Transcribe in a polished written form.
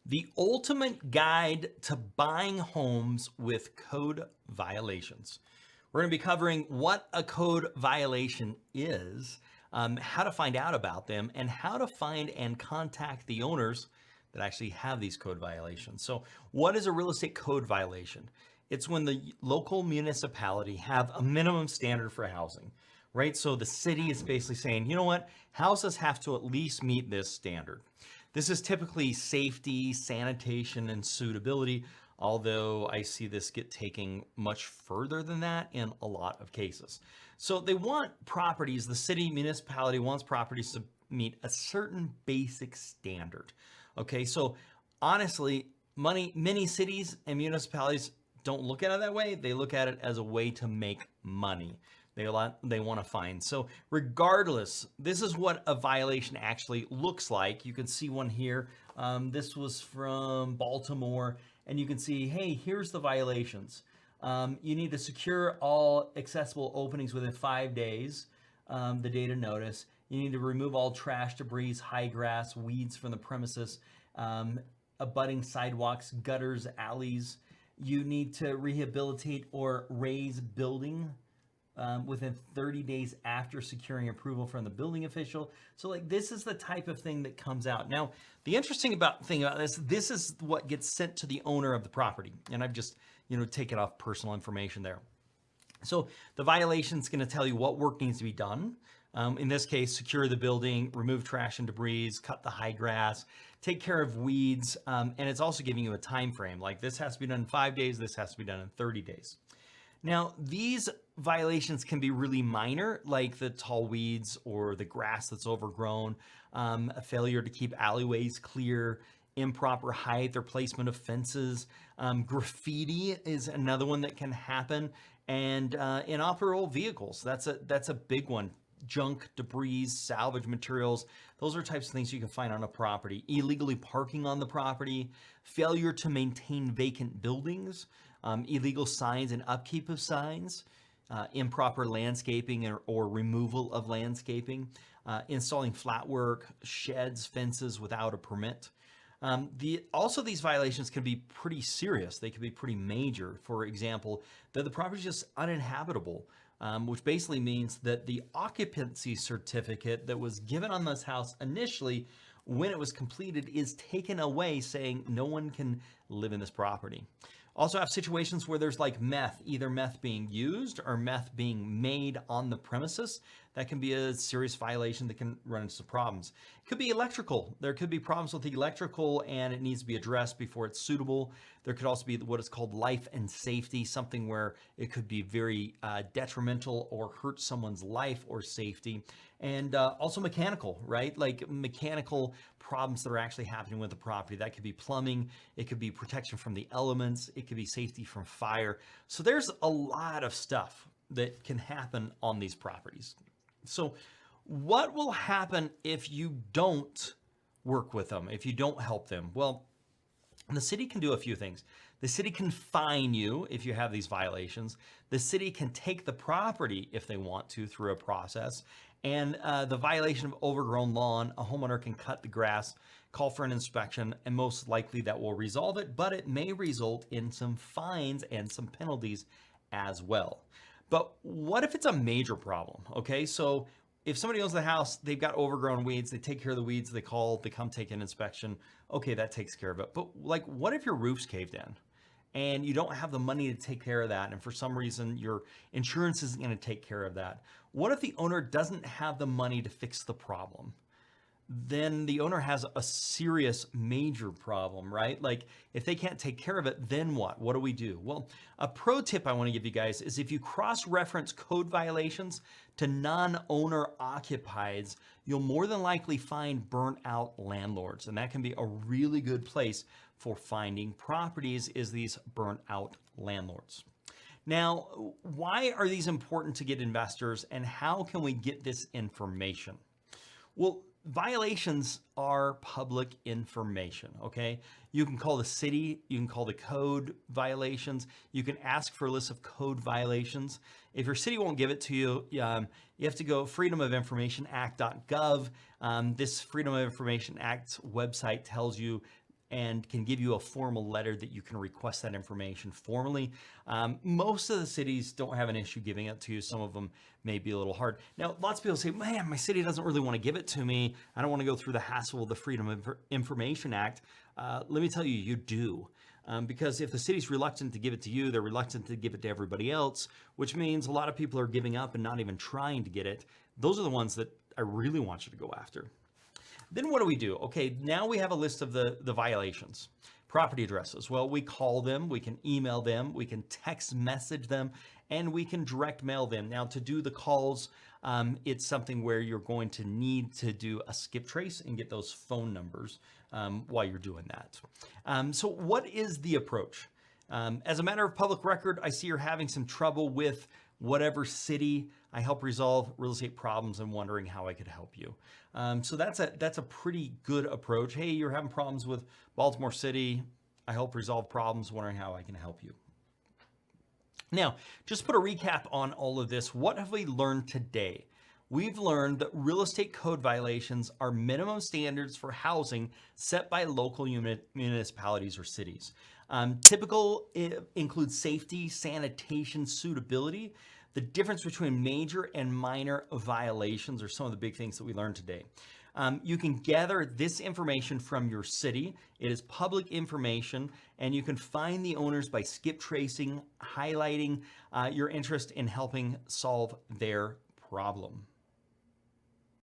The ultimate guide to buying homes with code violations. We're going to be covering what a code violation is, how to find out about them, and how to find and contact the owners that actually have these code violations. So what is a real estate code violation? It's when the local municipality have a minimum standard for housing, right? So the city is basically saying, you know what, houses have to at least meet this standard. This is typically safety, sanitation, and suitability, although I see this get taken much further than that in a lot of cases. So they want properties, the city municipality wants properties to meet a certain basic standard. Okay, so honestly, many cities and municipalities don't look at it that way. They look at it as a way to make money. They want to find. So regardless, this is what a violation actually looks like. You can see one here. This was from Baltimore, and you can see, hey, here's the violations. You need to secure all accessible openings within 5 days, the date of notice. You need to remove all trash, debris, high grass, weeds from the premises, abutting sidewalks, gutters, alleys. You need to rehabilitate or raise building within 30 days after securing approval from the building official. So like this is the type of thing that comes out. Now, the interesting thing about this is what gets sent to the owner of the property. And I've just, taken off personal information there. So the violation is going to tell you what work needs to be done. In this case, secure the building, remove trash and debris, cut the high grass, take care of weeds. And it's also giving you a time frame. Like this has to be done in 5 days. This has to be done in 30 days. Now, these violations can be really minor, like the tall weeds or the grass that's overgrown, a failure to keep alleyways clear, improper height or placement of fences. Graffiti is another one that can happen, and inoperable vehicles. That's a big one. Junk, debris, salvage materials. Those are types of things you can find on a property. Illegally parking on the property, failure to maintain vacant buildings, illegal signs and upkeep of signs, improper landscaping or removal of landscaping, installing flat work, sheds, fences without a permit. Also, these violations can be pretty serious. They can be pretty major. For example, that the property is just uninhabitable, which basically means that the occupancy certificate that was given on this house initially when it was completed is taken away, saying no one can live in this property. Also have situations where there's like meth, either meth being used or meth being made on the premises. That can be a serious violation that can run into some problems. It could be electrical. There could be problems with the electrical and it needs to be addressed before it's suitable. There could also be what is called life and safety, something where it could be very detrimental or hurt someone's life or safety. And also mechanical, right? Like mechanical problems that are actually happening with the property. That could be plumbing. It could be protection from the elements. It could be safety from fire. So there's a lot of stuff that can happen on these properties. So what will happen if you don't work with them, if you don't help them? Well, the city can do a few things. The city can fine you if you have these violations. The city can take the property if they want to through a process. And the violation of overgrown lawn, a homeowner can cut the grass, call for an inspection, and most likely that will resolve it, but it may result in some fines and some penalties as well. But what if it's a major problem? Okay, so if somebody owns the house, they've got overgrown weeds, they take care of the weeds, they come take an inspection. Okay, that takes care of it. But like, what if your roof's caved in and you don't have the money to take care of that? And for some reason, your insurance isn't going to take care of that. What if the owner doesn't have the money to fix the problem? Then the owner has a serious major problem, right? Like if they can't take care of it, then what? What do we do? Well, a pro tip I want to give you guys is if you cross-reference code violations to non-owner occupieds, you'll more than likely find burnt out landlords. And that can be a really good place for finding properties, is these burnt out landlords. Now, why are these important to get investors, and how can we get this information? Well, violations are public information, okay? You can call the city, you can call the code violations, you can ask for a list of code violations. If your city won't give it to you, you have to go freedomofinformationact.gov. This Freedom of Information Act website tells you and can give you a formal letter that you can request that information formally. Most of the cities don't have an issue giving it to you. Some of them may be a little hard. Now, lots of people say, man, my city doesn't really want to give it to me. I don't want to go through the hassle of the Freedom of Information Act. Let me tell you, you do. Because if the city's reluctant to give it to you, they're reluctant to give it to everybody else, which means a lot of people are giving up and not even trying to get it. Those are the ones that I really want you to go after. Then what do? Okay, now we have a list of the violations. Property addresses. Well, we call them, we can email them, we can text message them, and we can direct mail them. Now, to do the calls, it's something where you're going to need to do a skip trace and get those phone numbers while you're doing that. So what is the approach? As a matter of public record, I see you're having some trouble with whatever city. I help resolve real estate problems and wondering how I could help you. So that's a pretty good approach. Hey, you're having problems with Baltimore City. I help resolve problems, wondering how I can help you. Now, just put a recap on all of this. What have we learned today? We've learned that real estate code violations are minimum standards for housing set by local municipalities or cities. Typical includes safety, sanitation, suitability. The difference between major and minor violations are some of the big things that we learned today. You can gather this information from your city. It is public information, and you can find the owners by skip tracing, highlighting your interest in helping solve their problem.